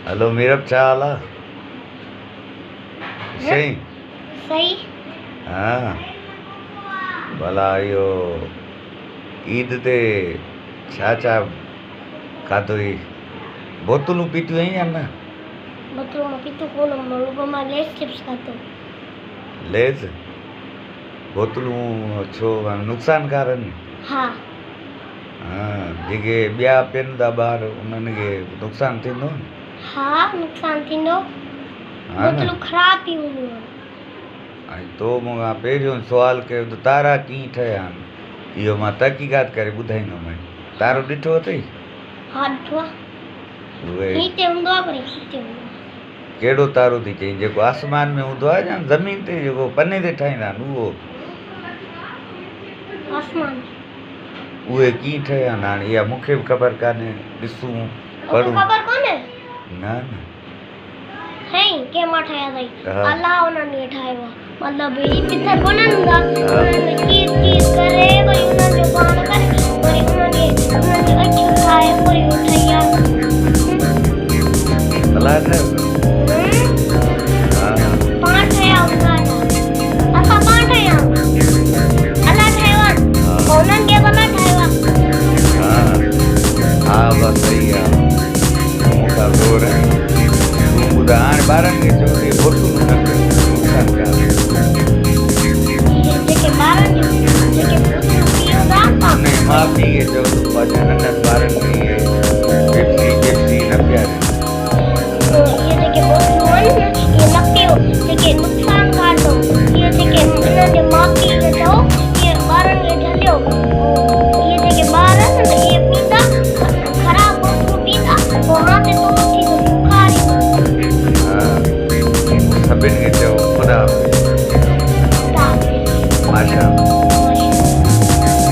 Hello Meerab छा हाल आहे? सही? सही। हाँ भला इहो ईद ते छा छा खाधो हुई? बोतलूं पीतियूं आहीं या न? बोतलूं पीतो कोन, रुगो मां लेस चिप्स खातो। लेज़? बोतलूं छो नुक़सानकार आहिनि? हाँ। हाँ जेके ॿिया पीअनि था ॿार उन्हनि खे नुक़सानु थींदो न? हाँ नुक़सान थींदो। हा न? बोतलूं ख़राब थी हूंदियूं आहिनि। ऐं तो मूंखां पहिरियों सुवालु कयो त तारा कीअं ठहिया आहिनि? इहो मां तहक़ीक़ात करे ॿुधाईंदोमांइ। तारो ॾिठो अथई? हाँ ॾिठो आहे। उहे हिते हूंदो आहे, पर हिते हूंदो आहे। कहिड़ो तारो थी चईं? जेको आसमान में हूंदो आहे या ज़मीन ते जेको पने ते ठाहींदा आहिनि उहो? आसमान। उहे कीअं ठहिया आहिनि? हाणे इहा मूंखे बि ख़बर कान्हे, ॾिसूं पढ़ूं। ख़बर कोन्हे? न न साईं कंहिं मां ठाहिया अथई? हाँ। अलाह उन्हनि खे ठाहियो आहे। मतिलबु ही पितर कोन हूंदा, उन्हनि चीज़ चीज़ करे वरी उन्हनि जो पाण करे वरी उन्हनि जी अखियूं ठाहे वरी उहो ठही आहे। अलाह ठाहियो? हा पाण ठहिया हूंदा आहिनि। असां पाण ठहिया आहियूं। अलाह ठाहियो आहे, पोइ उन्हनि खे बि अलाह ठाहियो आहे। हा हा बसि सही आहे। मूंखां ज़ोर आहे। तूं ॿुधाए हाणे ॿारनि खे चओ इहे बोतलूं न कयो, नुक़सानकार। जेके ॿारनि जेके बोतलूं पीओ था न माउ पीउ खे चओ तूं पंहिंजे नंढनि ॿारनि खे इहे पेप्सी न पीआरे। ये जेके बोतलूं आहिनि न इहे न पीओ, जेके नुक़सानकार अथव इहे जेके इन्हनि जे माउ पीउ खे चओ इहे ॿारनि खे झलियो। इहे जेके ॿार आहिनि न इहे पींदा ख़राब बोतलूं पींदा, पोइ हाथ तो उथी बुखार ईंदो। हाँ सभिनि खे चओ ख़ुदा हाफ़िज़। ख़ुदा हाफ़िज़। माशा